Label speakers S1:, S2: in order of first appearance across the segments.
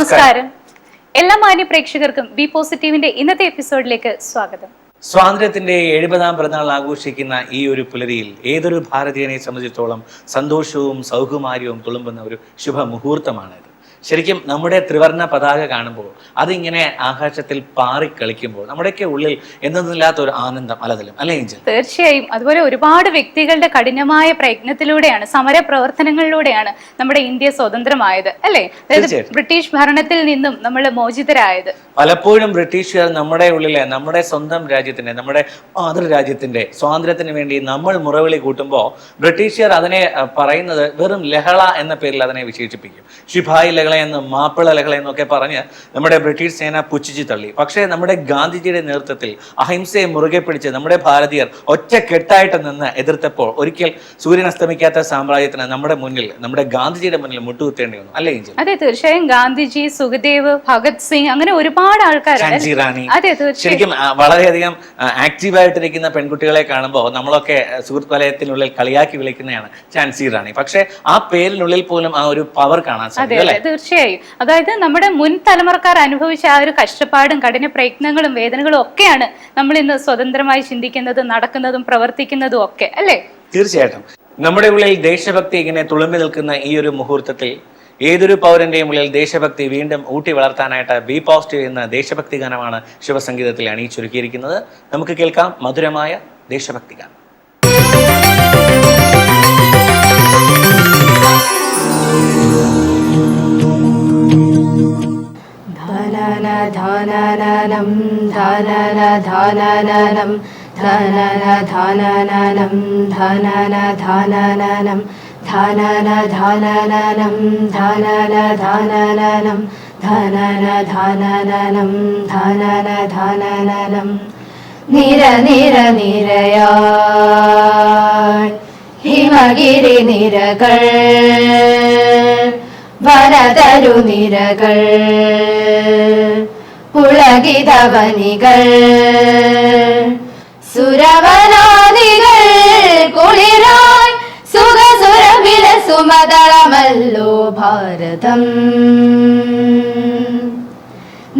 S1: നമസ്കാരം. എല്ലാ മാന്യ പ്രേക്ഷകർക്കും ബി പോസിറ്റീവിന്റെ ഇന്നത്തെ എപ്പിസോഡിലേക്ക് സ്വാഗതം.
S2: സ്വാതന്ത്ര്യത്തിന്റെ 70ാം പിറന്നാൾ ആഘോഷിക്കുന്ന ഈ ഒരു പുലരിയിൽ ഏതൊരു ഭാരതീയനെ സംബന്ധിച്ചിടത്തോളം സന്തോഷവും സൗകുമാര്യവും തുളുമ്പുന്ന ഒരു ശുഭമുഹൂർത്തമാണിത്. ശരിക്കും നമ്മുടെ ത്രിവർണ്ണ പതാക കാണുമ്പോൾ അതിങ്ങനെ ആകാശത്തിൽ പാറിക്കളിക്കുമ്പോൾ നമ്മുടെയൊക്കെ ഉള്ളിൽ എന്തെന്നില്ലാത്ത ഒരു ആനന്ദം അലതലും അല്ലേ ഏഞ്ചൽ?
S1: തീർച്ചയായും. അതുപോലെ ഒരുപാട് വ്യക്തികളുടെ കഠിനമായ പ്രയത്നത്തിലൂടെയാണ്, സമര പ്രവർത്തനങ്ങളിലൂടെയാണ് നമ്മുടെ ഇന്ത്യ സ്വതന്ത്രമായത് അല്ലേ? അതായത് ബ്രിട്ടീഷ് ഭരണത്തിൽ നിന്നും നമ്മൾ മോചിതരായത്.
S2: പലപ്പോഴും ബ്രിട്ടീഷുകാർ നമ്മുടെ ഉള്ളിലെ, നമ്മുടെ സ്വന്തം രാജ്യത്തിന്റെ, നമ്മുടെ മാതൃരാജ്യത്തിന്റെ സ്വാതന്ത്ര്യത്തിന് വേണ്ടി നമ്മൾ മുറവിളി കൂട്ടുമ്പോൾ ബ്രിട്ടീഷുകാർ അതിനെ പറയുന്നത് വെറും ലഹള എന്ന പേരിൽ അതിനെ വിശേഷിപ്പിക്കും. ശിപായി ലഹളയെന്നും മാപ്പിള ലഹളയെന്നൊക്കെ പറഞ്ഞ് നമ്മുടെ ബ്രിട്ടീഷ് സേന പുച്ഛിച്ചു തള്ളി. പക്ഷേ നമ്മുടെ ഗാന്ധിജിയുടെ നേതൃത്വത്തിൽ അഹിംസയെ മുറുകെ പിടിച്ച് നമ്മുടെ ഭാരതീയർ ഒറ്റക്കെട്ടായിട്ട് നിന്ന് എതിർത്തപ്പോൾ ഒരിക്കൽ സൂര്യൻ അസ്തമിക്കാത്ത സാമ്രാജ്യത്തിന് നമ്മുടെ മുന്നിൽ, നമ്മുടെ ഗാന്ധിജിയുടെ മുന്നിൽ മുട്ടുകുത്തേണ്ടി വന്നു അല്ലേ ഏഞ്ചൽ?
S1: അതെ, തീർച്ചയായും. ഗാന്ധിജി, സുഖദേവ്, ഭഗത് സിംഗ്, അങ്ങനെ ഒരുപാട് ആൾക്കാർ.
S2: ഝാൻസി റാണി. ശരിക്കും വളരെയധികം ആക്റ്റീവായിട്ടിരിക്കുന്ന പെൺകുട്ടികളെ കാണുമ്പോൾ നമ്മളൊക്കെ സുഹൃത്ത് വലയത്തിനുള്ളിൽ കളിയാക്കി വിളിക്കുന്നതാണ് ഝാൻസി റാണി. പക്ഷെ ആ പേരിനുള്ളിൽ പോലും ആ ഒരു പവർ കാണാൻ സാധിക്കും.
S1: തീർച്ചയായും. അതായത് നമ്മുടെ മുൻ തലമുറക്കാർ അനുഭവിച്ച ആ ഒരു കഷ്ടപ്പാടും കഠിന പ്രയത്നങ്ങളും വേദനകളും ഒക്കെയാണ് നമ്മൾ ഇന്ന് സ്വതന്ത്രമായി ചിന്തിക്കുന്നതും നടക്കുന്നതും പ്രവർത്തിക്കുന്നതും ഒക്കെ അല്ലേ?
S2: തീർച്ചയായിട്ടും. നമ്മുടെ ഉള്ളിൽ ദേശഭക്തി ഇങ്ങനെ തുളുമ്പി നിൽക്കുന്ന ഈ ഒരു മുഹൂർത്തത്തിൽ ഏതൊരു പൗരന്റെയും ഉള്ളിൽ ദേശഭക്തി വീണ്ടും ഊട്ടി വളർത്താനായിട്ട് ബി പോസിറ്റീവ് എന്ന ദേശഭക്തി ഗാനമാണ് ശുഭസംഗീതത്തിൽ അണിയിച്ചൊരുക്കിയിരിക്കുന്നത്. നമുക്ക് കേൾക്കാം മധുരമായ ദേശഭക്തി ഗാനം.
S3: ധാനനം ധാനന ധാനനം ധാനന ധാനനം ധാനന ധാനനം ധാനന ധാനനം ധാനന ധാനനം ധാനന ധാനനം ധാനന ധാനനം നിര നിര നിരയായി ഹിമഗിരി നിരകൾ വനതരു നിരകൾ പുളകിതവനികൾ സുരവനാദികൾ കുളിരായി സുഖസുരവില സുമതളമല്ലോ ഭാരതം.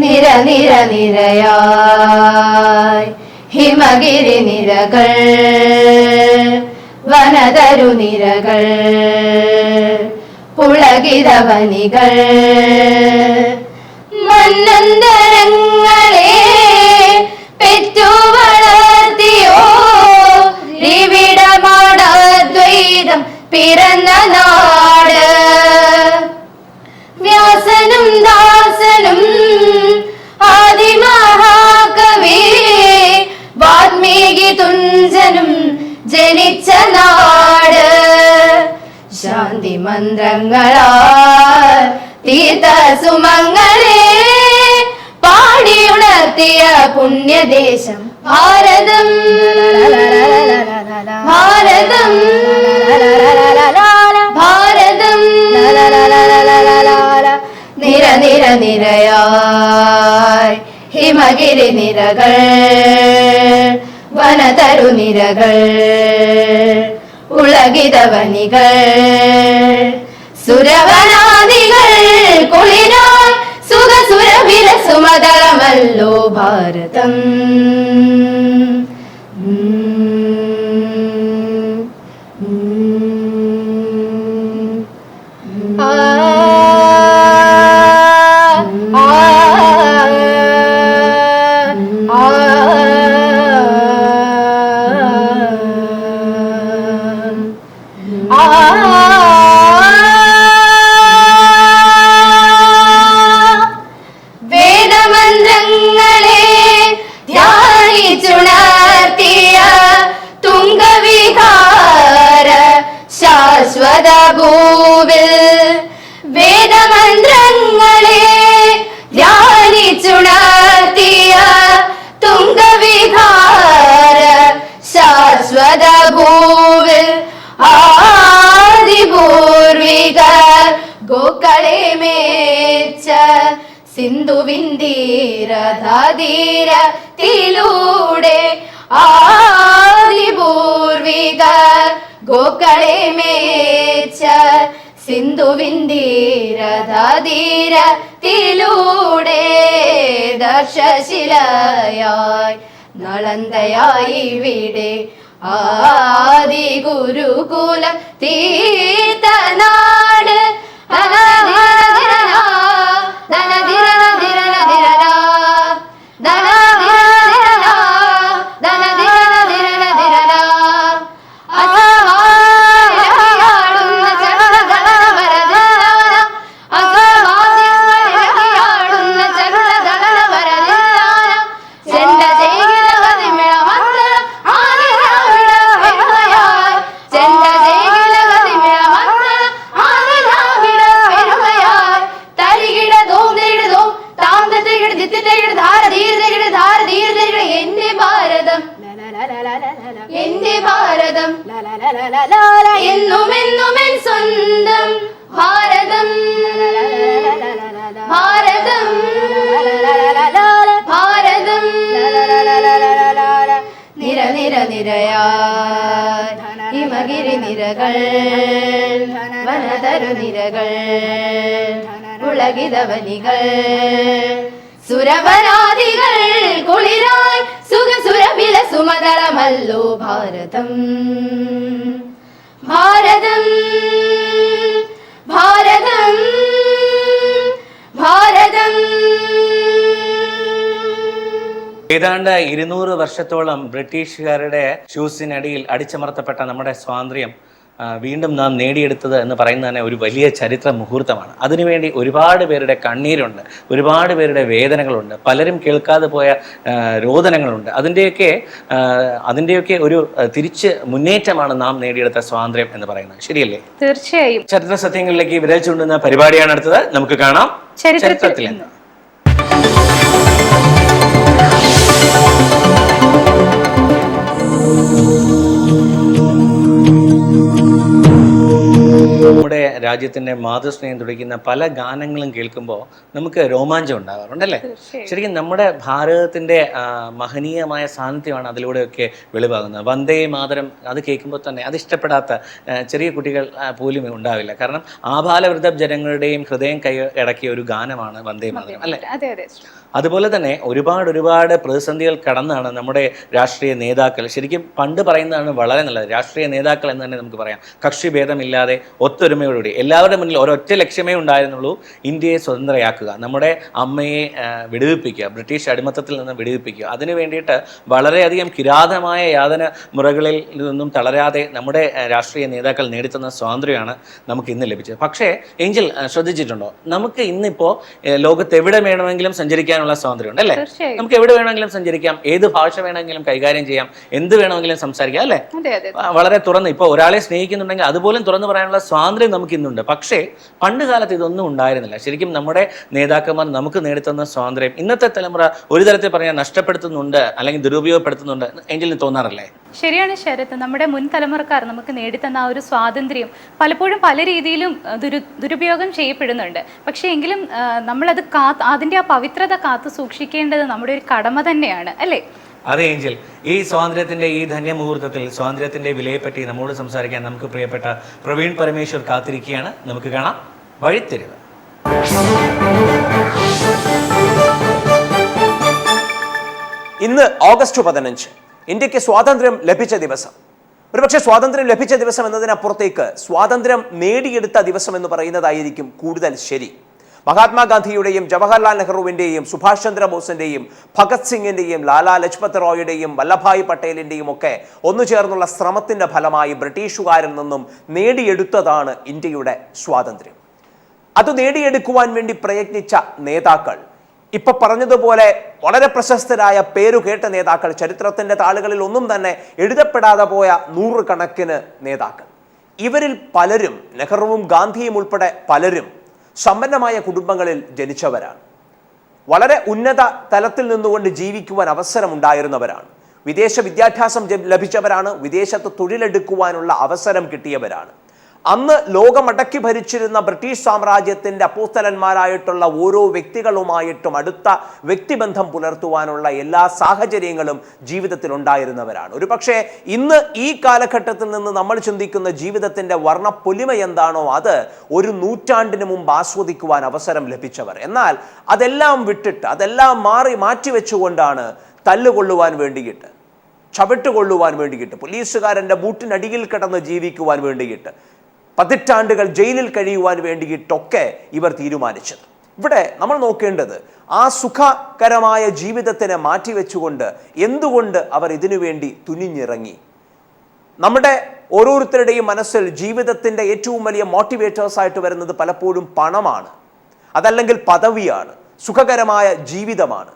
S3: നിര നിര നിരയായി ഹിമഗിരി നിരകൾ വനതരു നിരകൾ പുളകിതവനികൾ മന്നന്തരങ്ങളെ പെറ്റു വളർത്തിയോ ഇവിടമാടദ്വൈതം പിറന്ന നാട്. വ്യാസനും ദാസനും ആദിമഹാകവി വാൽമീകി തുഞ്ചനും ജനിച്ച നാട്. ശാന്തി മന്ത്രങ്ങളാൽ തീർത്ഥ സുമങ്ങളെ പാടിയുണർത്തിയ പുണ്യദേശം ഭാരതം. ഭാരതം ഭാരതം നിര നിര നിരയായി ഹിമഗിരി നിരകൾ വനതരു നിരകൾ ഉളകിതവനികൾ സുരവനാദികൾ കുളിരായി സുഖസുരവില സുമതളമല്ലോ ഭാരതം. വേദമന്ത്രങ്ങളെ ധ്യാനിച്ചുണർത്തിയ തുംഗവിഹാര ശാശ്വത ഭൂവിൽ. വേദമന്ത്രങ്ങളെ ധ്യാനിച്ചുണർത്തിയ തുംഗവിഹാര ശാശ്വത ഭൂവിൽ ആദിപൂർവികർ ഗോക്കളെ മേച്ച സിന്ധുവിന്ദീരധീരത്തിലൂടെ ആദിപൂർവികർ ഗോക്കളെ മേച്ച സിന്ധുവിന്ദീരതീരത്തിലൂടെ ദർശശിലയായി നളന്തയായി ഇവിടെ ആദി ഗുരുകുല തീർത്ഥനാട് എന്റെ ഭാരതം എന്നും എന്നും എൻ സ്വന്തം ഭാരതം ഭാരതം ഭാരതം നിര നിര നിരയായി ഹിമഗിരി നിരകൾ വനതരു നിരകൾ പുളകിതവനികൾ സുരവനാദികൾ കുളിരായി സുഖസുരഭില സുമതളമല്ലോ ഭാരതം ഭാരതം ഭാരതം ഭാരതം.
S2: ഏതാണ്ട് 200 വർഷത്തോളം ബ്രിട്ടീഷുകാരുടെ ഷൂസിനടിയിൽ അടിച്ചമർത്തപ്പെട്ട നമ്മുടെ സ്വാതന്ത്ര്യം വീണ്ടും നാം നേടിയെടുത്തത് എന്ന് പറയുന്നത് തന്നെ ഒരു വലിയ ചരിത്ര മുഹൂർത്തമാണ്. അതിനുവേണ്ടി ഒരുപാട് പേരുടെ കണ്ണീരുണ്ട്, ഒരുപാട് പേരുടെ വേദനകളുണ്ട്, പലരും കേൾക്കാതെ പോയ രോദനങ്ങളുണ്ട്. അതിൻ്റെയൊക്കെ ഒരു തിരിച്ച് മുന്നേറ്റമാണ് നാം നേടിയെടുത്ത സ്വാതന്ത്ര്യം എന്ന് പറയുന്നത്. ശരിയല്ലേ?
S1: തീർച്ചയായും.
S2: ചരിത്ര സത്യങ്ങളിലേക്ക് വിരൽ ചൂണ്ടുന്ന പരിപാടിയാണ് അടുത്തത്. നമുക്ക് കാണാം ചരിത്രത്തിൽ നിന്ന്. നമ്മുടെ രാജ്യത്തിന്റെ മാതൃസ്നേഹം തുടിക്കുന്ന പല ഗാനങ്ങളും കേൾക്കുമ്പോൾ നമുക്ക് രോമാഞ്ചം ഉണ്ടാകാറുണ്ടല്ലേ? ശരിക്കും നമ്മുടെ ഭാരതത്തിന്റെ മഹനീയമായ സാന്നിധ്യമാണ് അതിലൂടെയൊക്കെ വെളിവാകുന്നത്. വന്ദേ മാതരം അത് കേൾക്കുമ്പോൾ തന്നെ അത് ഇഷ്ടപ്പെടാത്ത ചെറിയ കുട്ടികൾ പോലും ഉണ്ടാവില്ല. കാരണം ആബാലവൃദ്ധ ജനങ്ങളുടെയും ഹൃദയം കൈയടക്കിയ ഒരു ഗാനമാണ് വന്ദേ മാതരം, അല്ലേ? അതുപോലെ തന്നെ ഒരുപാട് പ്രതിസന്ധികൾ കടന്നാണ് നമ്മുടെ രാഷ്ട്രീയ നേതാക്കൾ, ശരിക്കും പണ്ട് പറയുന്നതാണ് വളരെ നല്ലത്, രാഷ്ട്രീയ നേതാക്കൾ എന്ന് തന്നെ നമുക്ക് പറയാം, കക്ഷി ഭേദമില്ലാതെ ഒത്തൊരുമയോടുകൂടി എല്ലാവരുടെ മുന്നിൽ ഒരൊറ്റ ലക്ഷ്യമേ ഉണ്ടായിരുന്നുള്ളൂ, ഇന്ത്യയെ സ്വതന്ത്രയാക്കുക, നമ്മുടെ അമ്മയെ വിടുവിപ്പിക്കുക, ബ്രിട്ടീഷ് അടിമത്തത്തിൽ നിന്ന് വിടുവിപ്പിക്കുക. അതിനു വേണ്ടിയിട്ട് വളരെയധികം കിരാതമായ യാതന മുറകളിൽ നിന്നും തളരാതെ നമ്മുടെ രാഷ്ട്രീയ നേതാക്കൾ നേടിത്തന്ന സ്വാതന്ത്ര്യമാണ് നമുക്ക് ഇന്ന് ലഭിച്ചത്. പക്ഷേ ഏഞ്ചൽ ശ്രദ്ധിച്ചിട്ടുണ്ടോ, നമുക്ക് ഇന്നിപ്പോൾ ലോകത്ത് എവിടെ വേണമെങ്കിലും സഞ്ചരിക്കാനുള്ള സ്വാതന്ത്ര്യമുണ്ട്, അല്ലേ? നമുക്ക് എവിടെ വേണമെങ്കിലും സഞ്ചരിക്കാം, ഏത് ഭാഷ വേണമെങ്കിലും കൈകാര്യം ചെയ്യാം, എന്ത് വേണമെങ്കിലും സംസാരിക്കാം, അല്ലേ? വളരെ തുറന്ന്, ഇപ്പോൾ ഒരാളെ സ്നേഹിക്കുന്നുണ്ടെങ്കിൽ അതുപോലും തുറന്നു പറയാനുള്ള സ്വാതന്ത്ര്യം നമുക്ക് ഇന്നുണ്ട്. പക്ഷേ പണ്ട് കാലത്ത് ഇതൊന്നും ഉണ്ടായിരുന്നില്ല. ശരിക്കും നമ്മുടെ നേതാക്കന്മാർ നമുക്ക് നേടിത്തന്ന സ്വാതന്ത്ര്യം ഇന്നത്തെ തലമുറ ഒരു തരത്തിൽ പറഞ്ഞാൽ നഷ്ടപ്പെടുത്തുന്നുണ്ട്, അല്ലെങ്കിൽ ദുരുപയോഗപ്പെടുത്തുന്നുണ്ട് എങ്കിലും തോന്നാറില്ലേ?
S1: ശരിയാണ് ശരത്. നമ്മുടെ മുൻ തലമുറക്കാർ നമുക്ക് നേടിത്തന്ന ആ ഒരു സ്വാതന്ത്ര്യം പലപ്പോഴും പല രീതിയിലും ദുരുപയോഗം ചെയ്യപ്പെടുന്നുണ്ട്. പക്ഷേ എങ്കിലും നമ്മളത് അതിൻ്റെ ആ പവിത്രത കാത്തു സൂക്ഷിക്കേണ്ടത് നമ്മുടെ ഒരു കടമ തന്നെയാണ്, അല്ലേ?
S2: അതെ ഏഞ്ചൽ, ഈ സ്വാതന്ത്ര്യത്തിന്റെ ഈ ധന്യമുഹൂർത്തത്തിൽ സ്വാതന്ത്ര്യത്തിന്റെ വിലയെപ്പറ്റി നമ്മോട് സംസാരിക്കാൻ നമുക്ക് പ്രിയപ്പെട്ട പ്രവീൺ പരമേശ്വർ കാത്തിരിക്കുകയാണ്. നമുക്ക് കാണാം വഴിത്തിരിവ്.
S4: ഇന്ന് ഓഗസ്റ്റ് 15, ഇന്ത്യക്ക് സ്വാതന്ത്ര്യം ലഭിച്ച ദിവസം. ഒരുപക്ഷെ സ്വാതന്ത്ര്യം ലഭിച്ച ദിവസം എന്നതിനപ്പുറത്തേക്ക് സ്വാതന്ത്ര്യം നേടിയെടുത്ത ദിവസം എന്ന് പറയുന്നതായിരിക്കും കൂടുതൽ ശരി. മഹാത്മാഗാന്ധിയുടെയും ജവഹർലാൽ നെഹ്റുവിൻ്റെയും സുഭാഷ് ചന്ദ്രബോസിൻ്റെയും ഭഗത് സിംഗിൻ്റെയും ലാലാ ലജ്പത് റോയുടെയും വല്ലഭായ് പട്ടേലിൻ്റെയും ഒക്കെ ഒന്നുചേർന്നുള്ള ശ്രമത്തിൻ്റെ ഫലമായി ബ്രിട്ടീഷുകാരിൽ നിന്നും നേടിയെടുത്തതാണ് ഇന്ത്യയുടെ സ്വാതന്ത്ര്യം. അത് നേടിയെടുക്കുവാൻ വേണ്ടി പ്രയത്നിച്ച നേതാക്കൾ, ഇപ്പൊ പറഞ്ഞതുപോലെ വളരെ പ്രശസ്തരായ പേരുകേട്ട നേതാക്കൾ, ചരിത്രത്തിന്റെ താളുകളിൽ ഒന്നും തന്നെ എഴുതപ്പെടാതെ പോയ 100 കണക്കിന് നേതാക്കൾ. ഇവരിൽ പലരും, നെഹ്റുവും ഗാന്ധിയും ഉൾപ്പെടെ പലരും സമ്പന്നമായ കുടുംബങ്ങളിൽ ജനിച്ചവരാണ്. വളരെ ഉന്നത തലത്തിൽ നിന്നുകൊണ്ട് ജീവിക്കുവാൻ അവസരമുണ്ടായിരുന്നവരാണ്. വിദേശ വിദ്യാഭ്യാസം ലഭിച്ചവരാണ്. വിദേശത്ത് തൊഴിലെടുക്കുവാനുള്ള അവസരം കിട്ടിയവരാണ്. അന്ന് ലോകമടക്കി ഭരിച്ചിരുന്ന ബ്രിട്ടീഷ് സാമ്രാജ്യത്തിന്റെ അപ്പോസ്തലന്മാരായിട്ടുള്ള ഓരോ വ്യക്തികളുമായിട്ടും അടുത്ത വ്യക്തിബന്ധം പുലർത്തുവാനുള്ള എല്ലാ സാഹചര്യങ്ങളും ജീവിതത്തിൽ ഉണ്ടായിരുന്നവരാണ്. ഒരു പക്ഷേ ഇന്ന് ഈ കാലഘട്ടത്തിൽ നിന്ന് നമ്മൾ ചിന്തിക്കുന്ന ജീവിതത്തിന്റെ വർണ്ണപ്പൊലിമ എന്താണോ അത് ഒരു നൂറ്റാണ്ടിന് മുമ്പ് ആസ്വദിക്കുവാൻ അവസരം ലഭിച്ചവർ. എന്നാൽ അതെല്ലാം വിട്ടിട്ട് അതെല്ലാം മാറ്റിവെച്ചുകൊണ്ടാണ് തല്ലുകൊള്ളുവാൻ വേണ്ടിയിട്ട്, ചവിട്ടുകൊള്ളുവാൻ വേണ്ടിയിട്ട്, പോലീസുകാരൻ്റെ ബൂട്ടിനടിയിൽ കിടന്ന് ജീവിക്കുവാൻ വേണ്ടിയിട്ട്, പതിറ്റാണ്ടുകൾ ജയിലിൽ കഴിയുവാൻ വേണ്ടിയിട്ടൊക്കെ ഇവർ തീരുമാനിച്ചത്. ഇവിടെ നമ്മൾ നോക്കേണ്ടത് ആ സുഖകരമായ ജീവിതത്തിനെ മാറ്റിവെച്ചുകൊണ്ട് എന്തുകൊണ്ട് അവർ ഇതിനു വേണ്ടി തുനിഞ്ഞിറങ്ങി. നമ്മുടെ ഓരോരുത്തരുടെയും മനസ്സിൽ ജീവിതത്തിൻ്റെ ഏറ്റവും വലിയ മോട്ടിവേറ്റേഴ്സ് ആയിട്ട് വരുന്നത് പലപ്പോഴും പണമാണ്, അതല്ലെങ്കിൽ പദവിയാണ്, സുഖകരമായ ജീവിതമാണ്.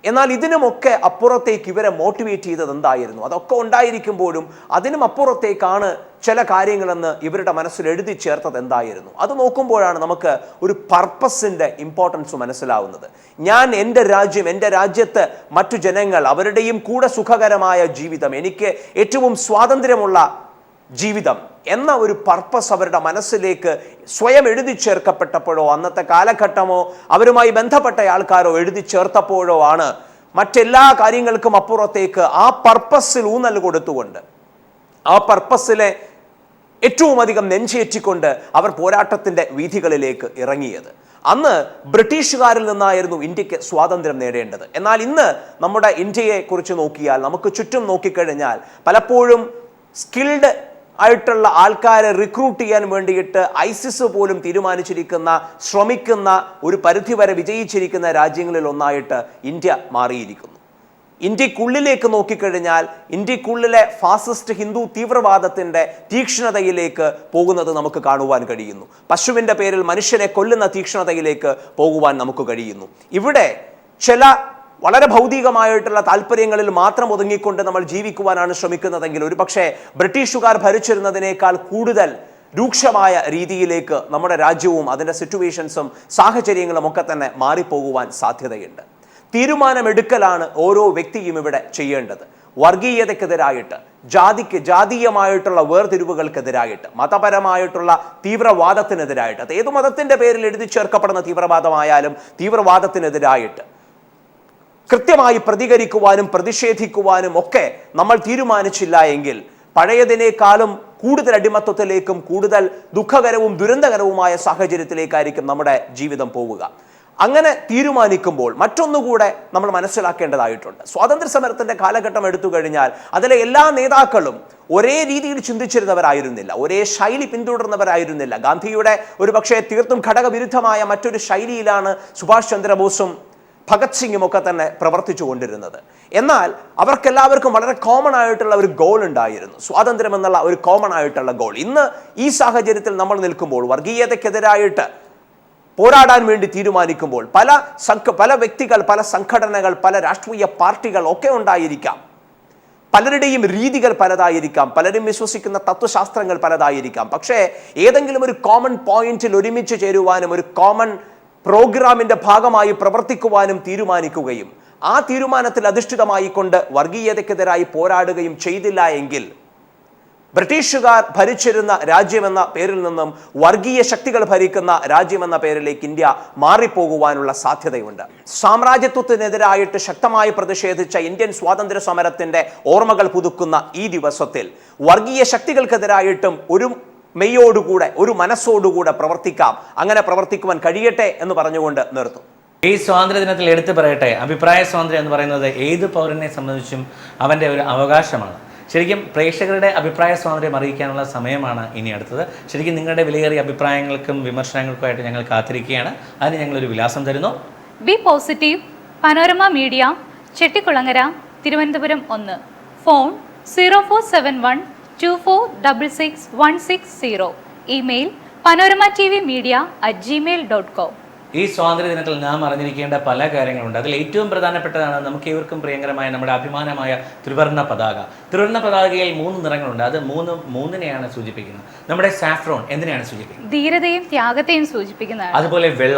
S4: എന്നാൽ ഇതിനുമൊക്കെ അപ്പുറത്തേക്ക് ഇവരെ മോട്ടിവേറ്റ് ചെയ്തത് എന്തായിരുന്നു? അതൊക്കെ ഉണ്ടായിരിക്കുമ്പോഴും അതിനും അപ്പുറത്തേക്കാണ് ചില കാര്യങ്ങളെന്ന് ഇവരുടെ മനസ്സിൽ എഴുതി ചേർത്തത് എന്തായിരുന്നു? അത് നോക്കുമ്പോഴാണ് നമുക്ക് ഒരു പർപ്പസിൻ്റെ ഇമ്പോർട്ടൻസ് മനസ്സിലാവുന്നത്. ഞാൻ എൻ്റെ രാജ്യം, എൻ്റെ രാജ്യത്ത് മറ്റു ജനങ്ങൾ, അവരുടെയും കൂടെ സുഖകരമായ ജീവിതം, എനിക്ക് ഏറ്റവും സ്വാതന്ത്ര്യമുള്ള ജീവിതം എന്ന ഒരു പർപ്പസ് അവരുടെ മനസ്സിലേക്ക് സ്വയം എഴുതി ചേർക്കപ്പെട്ടപ്പോഴോ, അന്നത്തെ കാലഘട്ടമോ അവരുമായി ബന്ധപ്പെട്ട ആൾക്കാരോ എഴുതി ചേർത്തപ്പോഴോ ആണ് മറ്റെല്ലാ കാര്യങ്ങൾക്കും അപ്പുറത്തേക്ക് ആ പർപ്പസിൽ ഊന്നൽ കൊടുത്തുകൊണ്ട്, ആ പർപ്പസിലെ ഏറ്റവും അധികം നെഞ്ചേറ്റിക്കൊണ്ട് അവർ പോരാട്ടത്തിൻ്റെ വീഥികളിലേക്ക് ഇറങ്ങിയത്. അന്ന് ബ്രിട്ടീഷുകാരിൽ നിന്നായിരുന്നു ഇന്ത്യക്ക് സ്വാതന്ത്ര്യം നേടേണ്ടത്. എന്നാൽ ഇന്ന് നമ്മുടെ ഇന്ത്യയെ കുറിച്ച് നോക്കിയാൽ, നമുക്ക് ചുറ്റും നോക്കിക്കഴിഞ്ഞാൽ പലപ്പോഴും സ്കിൽഡ് ആയിട്ടുള്ള ആൾക്കാരെ റിക്രൂട്ട് ചെയ്യാൻ വേണ്ടിയിട്ട് ഐസിസ് പോലും തീരുമാനിച്ചിരിക്കുന്ന, ശ്രമിക്കുന്ന, ഒരു പരിധിവരെ വിജയിച്ചിരിക്കുന്ന രാജ്യങ്ങളിൽ ഒന്നായിട്ട് ഇന്ത്യ മാറിയിരിക്കുന്നു. ഇന്ത്യക്കുള്ളിലേക്ക് നോക്കിക്കഴിഞ്ഞാൽ ഇന്ത്യക്കുള്ളിലെ ഫാസിസ്റ്റ് ഹിന്ദു തീവ്രവാദത്തിൻ്റെ തീക്ഷ്ണതയിലേക്ക് പോകുന്നത് നമുക്ക് കാണുവാൻ കഴിയുന്നു. പശുവിൻ്റെ പേരിൽ മനുഷ്യനെ കൊല്ലുന്ന തീക്ഷ്ണതയിലേക്ക് പോകുവാൻ നമുക്ക് കഴിയുന്നു. ഇവിടെ ചില വളരെ ഭൗതികമായിട്ടുള്ള താല്പര്യങ്ങളിൽ മാത്രം ഒതുങ്ങിക്കൊണ്ട് നമ്മൾ ജീവിക്കുവാനാണ് ശ്രമിക്കുന്നതെങ്കിൽ ഒരുപക്ഷെ ബ്രിട്ടീഷുകാർ ഭരിച്ചിരുന്നതിനേക്കാൾ കൂടുതൽ രൂക്ഷമായ രീതിയിലേക്ക് നമ്മുടെ രാജ്യവും അതിൻ്റെ സിറ്റുവേഷൻസും സാഹചര്യങ്ങളും ഒക്കെ തന്നെ മാറിപ്പോകുവാൻ സാധ്യതയുണ്ട്. തീരുമാനമെടുക്കലാണ് ഓരോ വ്യക്തിയും ഇവിടെ ചെയ്യേണ്ടത്. വർഗീയതയ്ക്കെതിരായിട്ട്, ജാതീയമായിട്ടുള്ള വേർതിരിവുകൾക്കെതിരായിട്ട്, മതപരമായിട്ടുള്ള തീവ്രവാദത്തിനെതിരായിട്ട്, അത് ഏതു മതത്തിൻ്റെ പേരിൽ എഴുതി ചേർക്കപ്പെടുന്ന തീവ്രവാദമായാലും തീവ്രവാദത്തിനെതിരായിട്ട് കൃത്യമായി പ്രതികരിക്കുവാനും പ്രതിഷേധിക്കുവാനും ഒക്കെ നമ്മൾ തീരുമാനിച്ചില്ല എങ്കിൽ പഴയതിനേക്കാളും കൂടുതൽ അടിമത്വത്തിലേക്കും കൂടുതൽ ദുഃഖകരവും ദുരന്തകരവുമായ സാഹചര്യത്തിലേക്കായിരിക്കും നമ്മുടെ ജീവിതം പോവുക. അങ്ങനെ തീരുമാനിക്കുമ്പോൾ മറ്റൊന്നുകൂടെ നമ്മൾ മനസ്സിലാക്കേണ്ടതായിട്ടുണ്ട്. സ്വാതന്ത്ര്യ സമരത്തിൻ്റെ കാലഘട്ടം എടുത്തു കഴിഞ്ഞാൽ അതിലെ എല്ലാ നേതാക്കളും ഒരേ രീതിയിൽ ചിന്തിച്ചിരുന്നവരായിരുന്നില്ല, ഒരേ ശൈലി പിന്തുടർന്നവരായിരുന്നില്ല. ഗാന്ധിയുടെ ഒരു പക്ഷേ തീർത്തും ഘടകവിരുദ്ധമായ മറ്റൊരു ശൈലിയിലാണ് സുഭാഷ് ചന്ദ്രബോസും ഭഗത് സിംഗും ഒക്കെ തന്നെ പ്രവർത്തിച്ചു കൊണ്ടിരുന്നത്. എന്നാൽ അവർക്കെല്ലാവർക്കും വളരെ കോമൺ ആയിട്ടുള്ള ഒരു ഗോൾ ഉണ്ടായിരുന്നു, സ്വാതന്ത്ര്യം എന്നുള്ള ഒരു കോമൺ ആയിട്ടുള്ള ഗോൾ. ഇന്ന് ഈ സാഹചര്യത്തിൽ നമ്മൾ നിൽക്കുമ്പോൾ, വർഗീയതയ്ക്കെതിരായിട്ട് പോരാടാൻ വേണ്ടി തീരുമാനിക്കുമ്പോൾ പല വ്യക്തികൾ, പല സംഘടനകൾ, പല രാഷ്ട്രീയ പാർട്ടികൾ ഒക്കെ ഉണ്ടായിരിക്കാം. പലരുടെയും രീതികൾ പലതായിരിക്കാം, പലരും വിശ്വസിക്കുന്ന തത്വശാസ്ത്രങ്ങൾ പലതായിരിക്കാം. പക്ഷേ ഏതെങ്കിലും ഒരു കോമൺ പോയിന്റിൽ ഒരുമിച്ച് ചേരുവാനും ഒരു കോമൺ പ്രോഗ്രാമിന്റെ ഭാഗമായി പ്രവർത്തിക്കുവാനും തീരുമാനിക്കുകയും ആ തീരുമാനത്തിൽ അധിഷ്ഠിതമായി കൊണ്ട് വർഗീയതയ്ക്കെതിരായി പോരാടുകയും ചെയ്തില്ല എങ്കിൽ ബ്രിട്ടീഷുകാർ ഭരിച്ചിരുന്ന രാജ്യമെന്ന പേരിൽ നിന്നും വർഗീയ ശക്തികൾ ഭരിക്കുന്ന രാജ്യമെന്ന പേരിലേക്ക് ഇന്ത്യ മാറിപ്പോകുവാനുള്ള സാധ്യതയുണ്ട്. സാമ്രാജ്യത്വത്തിനെതിരായിട്ട് ശക്തമായി പ്രതിഷേധിച്ച ഇന്ത്യൻ സ്വാതന്ത്ര്യ സമരത്തിന്റെ ഓർമ്മകൾ പുതുക്കുന്ന ഈ ദിവസത്തിൽ വർഗീയ ശക്തികൾക്കെതിരായിട്ടും ഒരു മെയ്യോടുകൂടെ, ഒരു മനസ്സോടുകൂടെ പ്രവർത്തിക്കാം. അങ്ങനെ പ്രവർത്തിക്കുവാൻ കഴിയട്ടെ എന്ന് പറഞ്ഞുകൊണ്ട് നിർത്തും.
S2: ഈ സ്വാതന്ത്ര്യ ദിനത്തിൽ എടുത്തു പറയട്ടെ, അഭിപ്രായ സ്വാതന്ത്ര്യം എന്ന് പറയുന്നത് ഏത് പൗരനെ സംബന്ധിച്ചും അവൻ്റെ ഒരു അവകാശമാണ്. ശരിക്കും പ്രേക്ഷകരുടെ അഭിപ്രായ സ്വാതന്ത്ര്യം അറിയിക്കാനുള്ള സമയമാണ് ഇനി അടുത്തത്. ശരിക്കും നിങ്ങളുടെ വിലയേറിയ അഭിപ്രായങ്ങൾക്കും വിമർശനങ്ങൾക്കുമായിട്ട് ഞങ്ങൾ കാത്തിരിക്കുകയാണ്. അതിന് ഞങ്ങളൊരു വിലാസം തരുന്നു.
S1: B positive, panorama media, Chettikulangara, Thiruvananthapuram 1. Phone 047124666160. Email panoramatvmedia@gmail.com.
S2: ഈ സ്വാതന്ത്ര്യ ദിനത്തിൽ നാം അറിഞ്ഞിരിക്കേണ്ട പല കാര്യങ്ങളുണ്ട്. അതിൽ ഏറ്റവും പ്രധാനപ്പെട്ടതാണ് നമുക്ക് ഏവർക്കും പ്രിയങ്കരമായ നമ്മുടെ അഭിമാനമായ ത്രിവർണ്ണ പതാക. ത്രിവർണ്ണ പതാകയിൽ 3 നിറങ്ങളുണ്ട്. അത് മൂന്നിനെയാണ് സൂചിപ്പിക്കുന്നത്. നമ്മുടെ സാഫ്രോൺ എന്തിനെയാണ് സൂചിപ്പിക്കുന്നത്?
S1: ധീരതയും ത്യാഗത്തെയും സൂചിപ്പിക്കുന്നതാണ്.
S2: അതുപോലെ വെള്ള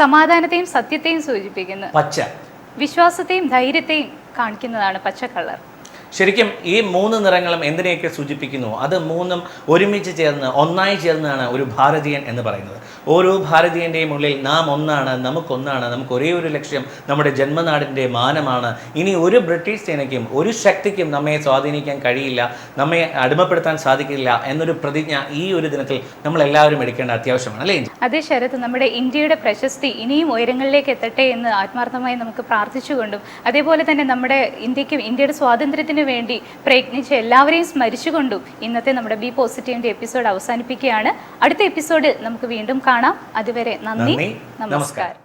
S1: സമാധാനത്തെയും സത്യത്തെയും സൂചിപ്പിക്കുന്നു.
S2: പച്ച
S1: വിശ്വാസത്തെയും ധൈര്യത്തെയും കാണിക്കുന്നതാണ് പച്ച കളർ.
S2: ശരിക്കും ഈ 3 നിറങ്ങളും എന്തിനെയൊക്കെ സൂചിപ്പിക്കുന്നു? അത് മൂന്നും ഒരുമിച്ച് ചേർന്ന് ഒന്നായി ചേർന്നാണ് ഒരു ഭാരതീയൻ എന്ന് പറയുന്നത്. ഓരോ ഭാരതീയൻ്റെയും ഉള്ളിൽ നാം ഒന്നാണ്, നമുക്കൊന്നാണ്, നമുക്ക് ഒരേ ഒരു ലക്ഷ്യം നമ്മുടെ ജന്മനാടിൻ്റെ മാനമാണ്. ഇനി ഒരു ബ്രിട്ടീഷ് സേനയ്ക്കും ഒരു ശക്തിക്കും നമ്മെ സ്വാധീനിക്കാൻ കഴിയില്ല, നമ്മെ അടിമപ്പെടുത്താൻ സാധിക്കില്ല എന്നൊരു പ്രതിജ്ഞ ഈ ഒരു ദിനത്തിൽ നമ്മൾ എല്ലാവരും എടുക്കേണ്ട അത്യാവശ്യമാണ്, അല്ലേ?
S1: അതേ ശരത്ത്, നമ്മുടെ ഇന്ത്യയുടെ പ്രശസ്തി ഇനിയും ഉയരങ്ങളിലേക്ക് എത്തട്ടെ എന്ന് ആത്മാർത്ഥമായി നമുക്ക് പ്രാർത്ഥിച്ചുകൊണ്ടും അതേപോലെ തന്നെ നമ്മുടെ ഇന്ത്യയുടെ സ്വാതന്ത്ര്യത്തിന് വേണ്ടി പ്രയത്നിച്ച എല്ലാവരെയും സ്മരിച്ചുകൊണ്ടും ഇന്നത്തെ നമ്മുടെ ബി പോസിറ്റീവിന്റെ എപ്പിസോഡ് അവസാനിപ്പിക്കുകയാണ്. അടുത്ത എപ്പിസോഡിൽ നമുക്ക് വീണ്ടും കാണാം. അതുവരെ നന്ദി, നമസ്കാരം.